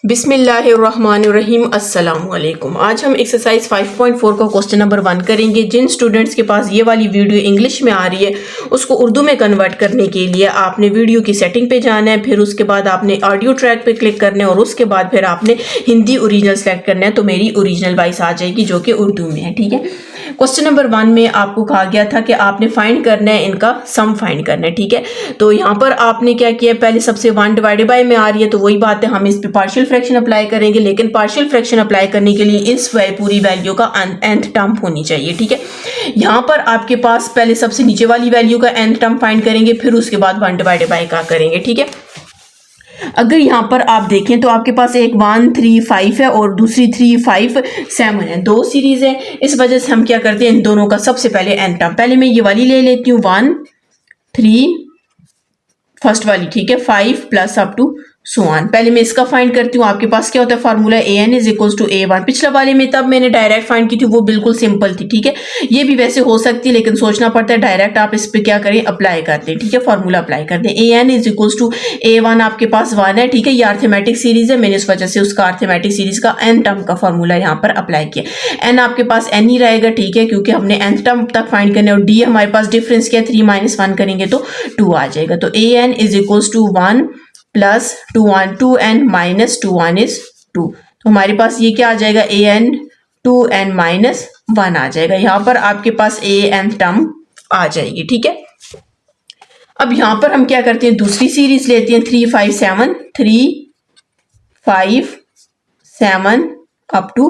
बिस्मिल्लाहिर्रहमानिर्रहीम अस्सलाम वालेकुम। आज हम एक्सरसाइज 5.4 का क्वेश्चन नंबर 1 करेंगे। जिन स्टूडेंट्स के पास ये वाली वीडियो इंग्लिश में आ रही है उसको उर्दू में कन्वर्ट करने के लिए आपने वीडियो की सेटिंग पे जाना है, फिर उसके बाद आपने ऑडियो ट्रैक पे क्लिक करना है और उसके बाद फिर आपने हिंदी ओरिजिनल सेलेक्ट करना है। तो मेरी ओरिजिनल वॉइस आ जाएगी जो कि उर्दू में है। ठीक है, क्वेश्चन नंबर 1 में आपको कहा गया था कि आपने फाइंड करना है, इनका सम फाइंड करना है। ठीक है, तो यहाँ पर आपने क्या किया, पहले सबसे 1 डिवाइडेड बाय में आ रही है तो वही बात है, हम इस पे पार्शियल फ्रैक्शन अप्लाई करेंगे। लेकिन पार्शियल फ्रैक्शन अप्लाई करने के लिए इस पूरी वैल्यू का nth टर्म होनी चाहिए। ठीक है, यहाँ पर आपके पास पहले सबसे नीचे वाली वैल्यू का nth टर्म फाइंड करेंगे, फिर उसके बाद 1 डिवाइडेड बाय का करेंगे। ठीक है, अगर यहाँ पर आप देखें तो आपके पास एक 1 3 5 है और दूसरी 3 5 7 है, दो सीरीज है। इस वजह से हम क्या करते हैं, इन दोनों का सबसे पहले n टर्म, पहले मैं ये वाली ले लेती हूँ 1 3 फर्स्ट वाली। ठीक है, 5 plus up to so on. पहले मैं इसका फाइंड करती हूँ। आपके पास क्या होता है formula, an is equal to a1। पिछला वाले में तब मैंने डायरेक्ट फाइंड की थी, वो बिल्कुल सिंपल थी। ठीक है, ये भी वैसे हो सकती है लेकिन सोचना पड़ता है, डायरेक्ट आप इस पे क्या करें, अप्लाई कर दें। ठीक है, फार्मूला अप्लाई कर दें। an is equal to a1 आपके पास 1 है। ठीक है, ये अर्थमेटिक सीरीज है, मैंने इस वजह से उसका अर्थमेटिक सीरीज का n टर्म का फार्मूला यहाँ पर अप्लाई किया। n आपके पास n ही रहेगा। ठीक है, क्योंकि हमने nth टर्म तक फाइंड करना है और d हमारे पास डिफरेंस क्या है, 3 - 1 करेंगे तो 2 आ जाएगा। तो an is equal to 1 plus 2n 2n minus 2n is 2। तो हमारे पास ये क्या आ जाएगा, an 2n माइनस 1 आ जाएगा। यहाँ पर आपके पास an टर्म आ जाएगी। ठीक है, अब यहाँ पर हम क्या करते हैं, दूसरी सीरीज लेते हैं 3 5 7 3 5 7 अप टू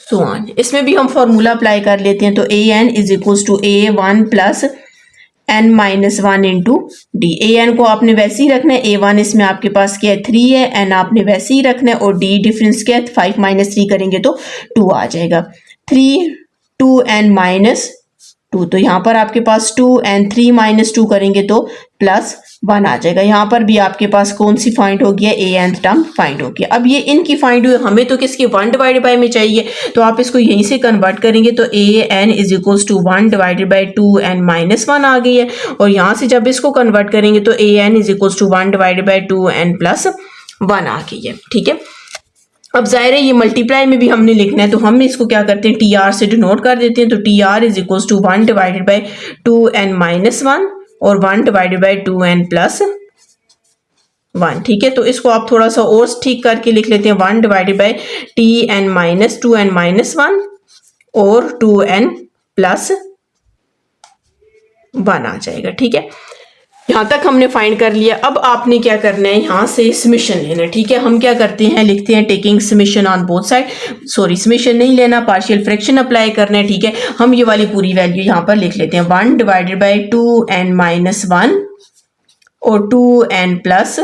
सो ऑन। इसमें भी हम फॉर्मूला अप्लाई कर लेते हैं। तो an is equal to a1 plus n minus 1 into d. an को आपने वैसे ही रखना है, a1 इसमें आपके पास क्या है 3 है, n आपने वैसे ही रखना है और d डिफरेंस क्या है, 5 - 3 करेंगे तो 2 आ जाएगा। 3 2n माइनस 2, तो यहाँ पर आपके पास 2n 3 - 2 करेंगे तो प्लस 1 आ जाएगा। यहाँ पर भी आपके पास कौन सी फाइंड हो गया, an टर्म फाइंड हो गया। अब ये इनकी फाइंड हुई, हमें तो किसकी 1 डिवाइडेड बाय में चाहिए, तो आप इसको यहीं से कन्वर्ट करेंगे तो an is equal to 1 divided by 2n minus 1 आ गई है। और यहाँ से जब इसको कन्वर्ट करेंगे तो an is equal to 1 divided by 2n plus 1 आ गई है। ठीक है, अब जाहिर है ये मल्टीप्लाई में भी हमने लिखना है, तो हम इसको क्या करते हैं, टी से डिनोट कर देते हैं। तो t is equal to 1 divided by 2n minus 1 और 1 डिवाइडेड बाय 2n प्लस 1। ठीक है, तो इसको आप थोड़ा सा और ठीक करके लिख लेते हैं, 1 divided bye tn minus 2n minus 1 और 2n प्लस 1 आ जाएगा। ठीक है, यहाँ तक हमने फाइंड कर लिया। अब आपने क्या करना है, यहाँ से समेशन लेना है। ठीक है, हम क्या करते हैं, लिखते हैं taking summation on both side, sorry summation नहीं लेना, पार्शियल फ्रैक्शन अप्लाई करना है। ठीक है, हम ये वाली पूरी वैल्यू यहाँ पर लिख लेते हैं, 1 डिवाइडेड बाय 2n माइनस 1 और 2n plus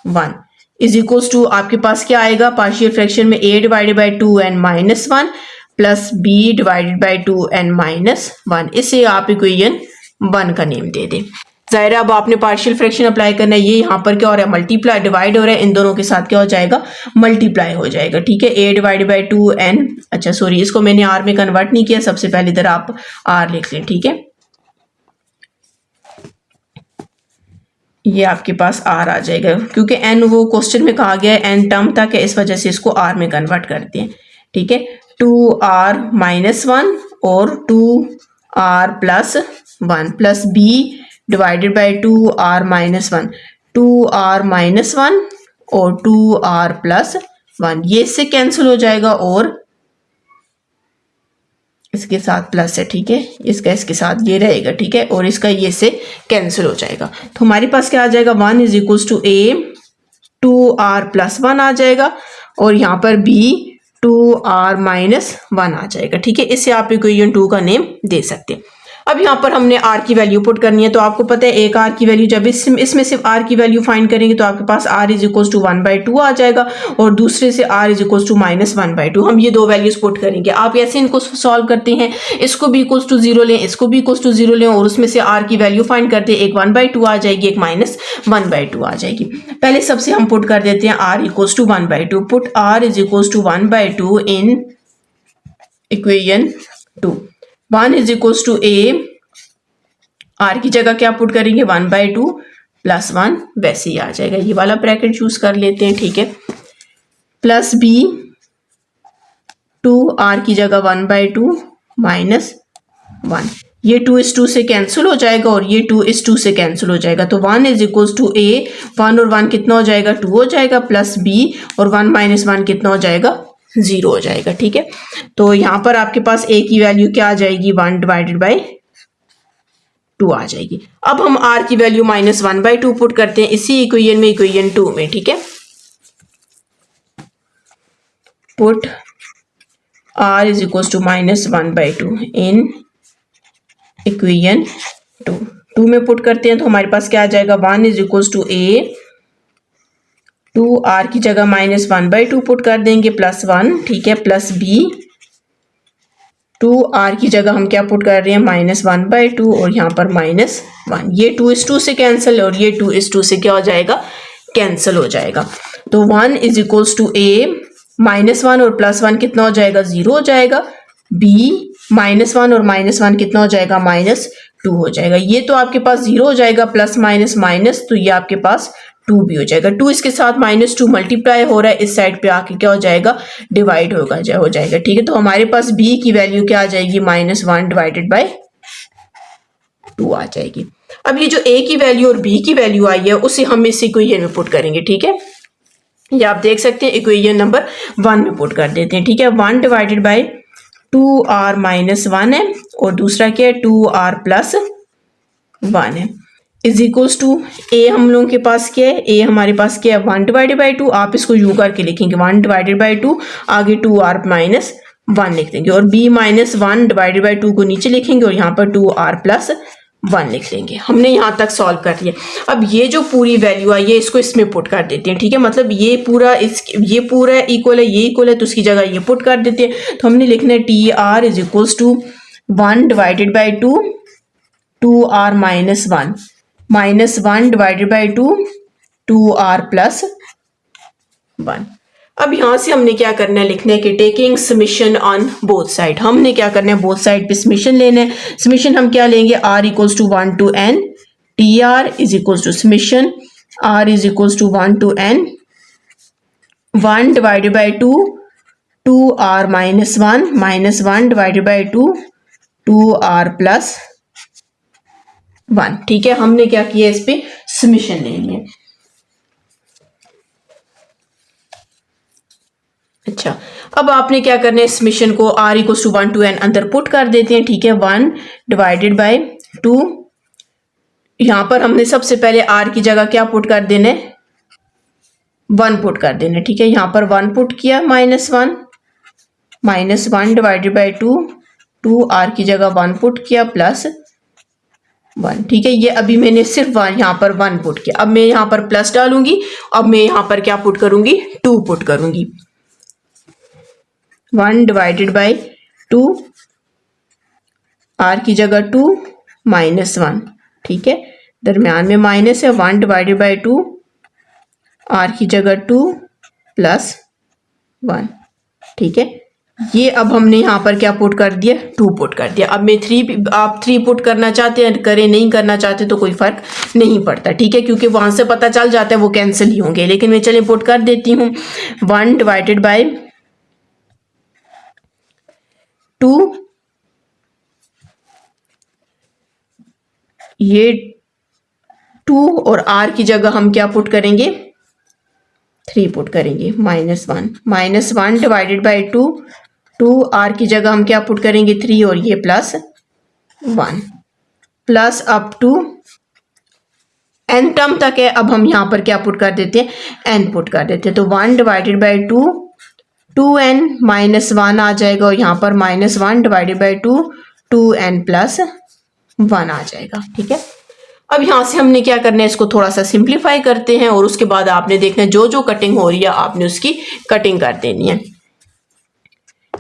1 is equal to आपके पास क्या आएगा, पार्शियल फ्रैक्शन में a divided by 2n minus 1 plus b divided by 2n minus 1। इसे आप इक्वेशन 1 का नेम दे दें। जाहिर है अब आपने पार्शियल फ्रैक्शन अप्लाई करना है, ये यहाँ पर क्या हो रहा है, मल्टीप्लाई डिवाइड हो रहा है, इन दोनों के साथ क्या हो जाएगा, मल्टीप्लाई हो जाएगा। ठीक है, a डिवाइडेड बाय 2n, अच्छा सॉरी इसको मैंने r में कन्वर्ट नहीं किया, सबसे पहले इधर आप r लिख लें। ठीक है, ये आपके पास r आ जाएगा, क्योंकि n वो क्वेश्चन में कहा गया है n टर्म तक है, इस वजह से इसको r में कन्वर्ट करते हैं। ठीक है, 2r माइनस 1 और 2r plus 1 plus b divided by 2r minus 1, 2r minus 1 और 2r प्लस 1, ये इससे कैंसिल हो जाएगा और इसके साथ प्लस है। ठीक है, इसका इसके साथ ये रहेगा। ठीक है, और इसका ये से कैंसिल हो जाएगा, तो हमारे पास क्या आ जाएगा, 1 is equal to a 2r plus 1 आ जाएगा और यहाँ पर b 2r माइनस 1 आ जाएगा। ठीक है, इससे आप इक्वेशन 2 का नेम दे सकते हैं। अब यहाँ पर हमने r की वैल्यू पुट करनी है, तो आपको पता है एक r की वैल्यू, जब इसमें सिर्फ r की वैल्यू फाइंड करेंगे तो आपके पास r इज इक्वल टू 1/2 आ जाएगा और दूसरे से r is equal to minus 1/2। हम ये दो वैल्यूज पुट करेंगे। आप ऐसे इनको सॉल्व करते हैं, इसको भी इक्वल टू 0 लें, इसको भी इक्वल टू 0 लें और उसमें से r की वैल्यू फाइंड करते हैं, एक 1/2 आ जाएगी, एक माइनस 1/2 आ जाएगी। पहले सबसे हम पुट कर देते हैं r equal to 1/2, put r is equal to 1/2 in equation 2। 1 is equal to a, r की जगह क्या पुट करेंगे, 1/2 प्लस 1 वैसे ही आ जाएगा, ये वाला ब्रैकेट यूज कर लेते हैं। ठीक है, प्लस बी 2 आर की जगह 1/2 माइनस 1। ये 2:2 से कैंसिल हो जाएगा और ये 2:2 से कैंसिल हो जाएगा। तो 1 इज इक्वल्स टू ए, 1 और 1 कितना हो जाएगा 2 हो जाएगा, प्लस बी और 1 माइनस 1 कितना हो जाएगा 0 हो जाएगा। ठीक है, तो यहाँ पर आपके पास ए की वैल्यू क्या आ जाएगी 1/2 आ जाएगी। अब हम आर की वैल्यू -1/2 पुट करते हैं इसी इक्वेशन में, इक्वेशन 2 में। ठीक है, put r is equals to -1/2 in equation 2 में पुट करते हैं तो हमारे पास क्या आ जाएगा 1 is equals to a, 2 r की जगह -1/2 पुट कर देंगे प्लस 1। ठीक है, प्लस बी 2 आर की जगह हम क्या पुट कर रहे हैं -1/2 और यहाँ पर -1। ये 2:2 से कैंसिल और ये 2:2 से क्या हो जाएगा कैंसिल हो जाएगा। तो 1 इज इक्वल्स टू ए, -1 और +1 कितना हो जाएगा 0 हो जाएगा, बी -1 और -1 कितना हो जाएगा -2 हो जाएगा। ये तो आपके पास 0 हो जाएगा, प्लस माइनस माइनस, तो ये आपके पास 2 भी हो जाएगा। 2 इसके साथ -2 मल्टीप्लाई हो रहा है, इस साइड पे आके क्या हो जाएगा डिवाइड हो जाएगा। ठीक है, तो हमारे पास b की वैल्यू क्या आ जाएगी -1/2 आ जाएगी। अब ये जो a की वैल्यू और b की वैल्यू आई है उसे हम इस इक्वेशन में पुट करेंगे। ठीक है, ये आप देख सकते हैं इक्वेशन नंबर 1 में पुट कर देते हैं। ठीक है, 1/2r - 1 है और दूसरा क्या है 2r + 1 है, इज इक्वल्स टू ए हम लोगों के पास क्या है, ए हमारे पास क्या है 1/2। आप इसको यू करके लिखेंगे 1/2, आगे 2r - 1 लिख देंगे और b -1/2 को नीचे लिखेंगे और यहाँ पर 2r + 1 लिख लेंगे। हमने यहाँ तक सॉल्व कर लिया। अब ये जो पूरी वैल्यू आई है इसको इसमें पुट कर देते हैं। ठीक है, मतलब ये पूरा इक्वल है, ये इक्वल है तो उसकी जगह ये पुट कर देते हैं। तो हमने लिखना है TR is equals to 1/2 2r - 1 -1/2 2r + 1। अब यहां से हमने क्या करना है लिखना है कि taking summation on both side. हमने क्या करना है बोथ साइड पे समेशन लेना है। समेशन हम क्या लेंगे r equals to 1 to n, TR is equals to summation r is equals to 1 to n 1/2 2r - 1 -1/2 2r + 1। ठीक है, हमने क्या किया इस पे समेशन ले लिया। अच्छा, अब आपने क्या करना है समेशन को r equals to 1 to n अंदर पुट कर देते हैं। ठीक है, 1/2 यहां पर हमने सबसे पहले r की जगह क्या पुट कर देना है 1 पुट कर देना है। ठीक है, यहां पर 1 पुट किया -1 -1/2 2r की जगह 1 पुट किया +1। ठीक है, ये अभी मैंने सिर्फ यहाँ पर 1 पुट किया। अब मैं यहाँ पर प्लस डालूंगी, अब मैं यहाँ पर क्या पुट करूंगी 2 पुट करूंगी। 1/2 r की जगह 2 -1। ठीक है, दरम्यान में माइनस है 1/2 r की जगह 2 + 1। ठीक है, ये अब हमने यहाँ पर क्या पुट कर दिया 2 पुट कर दिया। अब मैं 3 आप 3 पुट करना चाहते हैं करें, नहीं करना चाहते तो कोई फर्क नहीं पड़ता। ठीक है, क्योंकि वहां से पता चल जाता है वो कैंसिल ही होंगे, लेकिन मैं चलिए पुट कर देती हूँ 1/2 ये 2 और r की जगह हम क्या पुट करेंगे 3 पुट करेंगे -1 -1/2 2r की जगह हम क्या पुट करेंगे 3 और ये +1 plus up to n term तक है। अब हम यहाँ पर क्या पुट कर देते हैं n पुट कर देते हैं, तो 1/2 2n -1 आ जाएगा और यहाँ पर -1/2 2n + 1 आ जाएगा। ठीक है, अब यहां से हमने क्या करना है इसको थोड़ा सा सिंप्लीफाई करते हैं और उसके बाद आपने देखना है जो जो कटिंग हो रही है आपने उसकी कटिंग कर देनी है।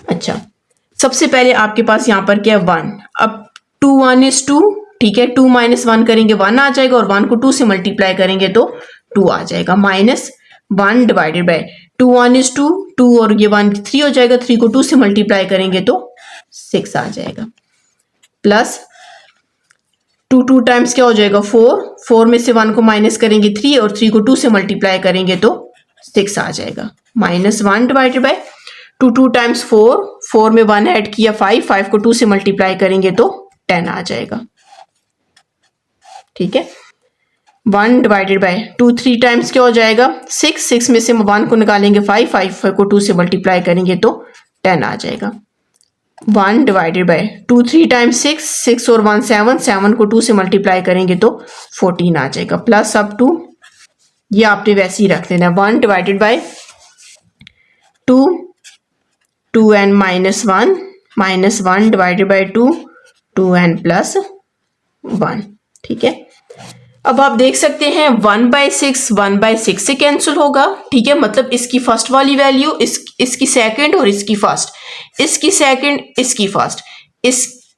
अच्छा, सबसे पहले आपके पास यहाँ पर क्या है 1, अब 2 1 is 2। ठीक है, 2 - 1 करेंगे 1 आ जाएगा और 1 को 2 से मल्टीप्लाई करेंगे तो 2 आ जाएगा। -1/2 1 is 2 2 और ये 1 3 हो जाएगा, 3 को 2 से मल्टीप्लाई करेंगे तो 6 आ जाएगा। प्लस 2 टाइम्स क्या हो जाएगा 4 4 में से 1 को माइनस करेंगे 3 और 3 को 2 से मल्टीप्लाई करेंगे तो 6 आ जाएगा। -1 डिवाइडेड बाय 2 टाइम्स 4 में 1 ऐड किया 5 को 2 से मल्टीप्लाई करेंगे तो 10 आ जाएगा। ठीक है, 1 डिवाइडेड बाय 2 3 टाइम्स क्या हो जाएगा 6 में से 1 को निकालेंगे 5 को 2 से मल्टीप्लाई करेंगे तो 10 आ जाएगा। 1 डिवाइडेड बाय 2 3 टाइम्स 6 और 1 7 को 2 से मल्टीप्लाई करेंगे तो 14 आ जाएगा। प्लस अब 2, ये आपने वैसे ही रख देना। 1 divided by 2n -1 divided by 2n plus 1। ठीक है, अब आप देख सकते हैं 1/6 से कैंसिल होगा। ठीक है, मतलब इसकी फर्स्ट वाली वैल्यू, इसकी सेकंड और इसकी फर्स्ट, इसकी सेकंड इसकी फर्स्ट,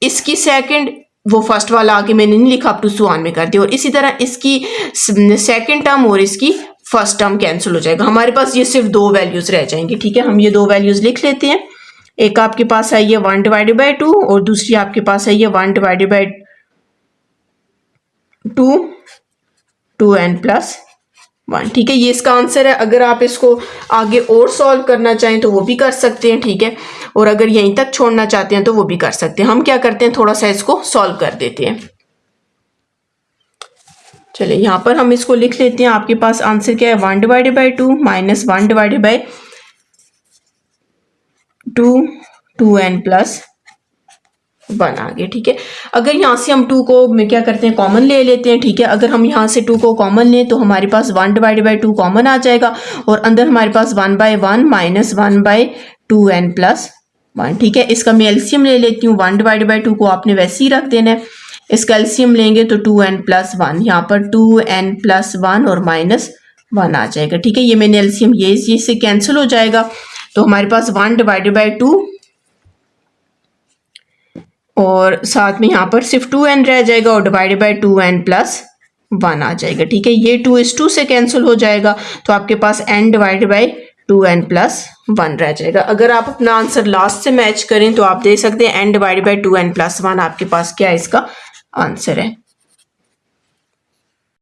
इसकी सेकंड, वो फर्स्ट वाला आगे मैंने नहीं लिखा, अप टू सुआन में कर दिया। और इसी तरह इसकी सेकंड टर्म और इसकी फर्स्ट टर्म कैंसिल हो जाएगा। हमारे पास ये सिर्फ 2 वैल्यूज रह जाएंगी। ठीक है, हम ये 2 वैल्यूज लिख लेते हैं। एक आपके पास आई है 1 डिवाइडेड बाय 2 और दूसरी आपके पास आई है 1 डिवाइडेड बाय 2n प्लस 1। ठीक है, ये इसका आंसर है। अगर आप इसको आगे और सॉल्व करना चाहें तो वो भी कर सकते हैं। ठीक है, और अगर यहीं तक छोड़ना चाहते हैं तो वो भी कर सकते हैं। हम क्या करते हैं, थोड़ा सा इसको सॉल्व कर देते हैं। चलिए यहाँ पर हम इसको लिख लेते हैं। आपके पास आंसर क्या है, 1 divided bye 2 -1 divided by 2n plus 1 आ गया। ठीक है, अगर यहाँ से हम 2 को क्या करते हैं, कॉमन ले लेते हैं। ठीक है, अगर हम यहाँ से 2 को कॉमन लें तो हमारे पास 1 डिवाइडेड बाय 2 कॉमन आ जाएगा और अंदर हमारे पास 1/1 -1/2n प्लस 1। ठीक है, इसका मैं एलसीएम ले लेती हूँ। 1 डिवाइडेड बाय 2 को आपने वैसे ही रख देना है। इसका एलसीएम लेंगे तो 2n प्लस 1, यहाँ पर 2n प्लस 1 और -1 आ जाएगा। ठीक है, ये मैंने एलसीएम ये से कैंसिल हो जाएगा। तो हमारे पास 1 डिवाइडेड बाय 2 और साथ में यहाँ पर सिर्फ 2n रह जाएगा और डिवाइडेड बाय 2n प्लस 1 आ जाएगा। ठीक है, ये 2 इस 2 से कैंसिल हो जाएगा तो आपके पास n divided by 2n plus 1 रह जाएगा। अगर आप अपना आंसर लास्ट से मैच करें तो आप देख सकते हैं n divided by 2n plus 1 आपके पास क्या है, इसका आंसर है।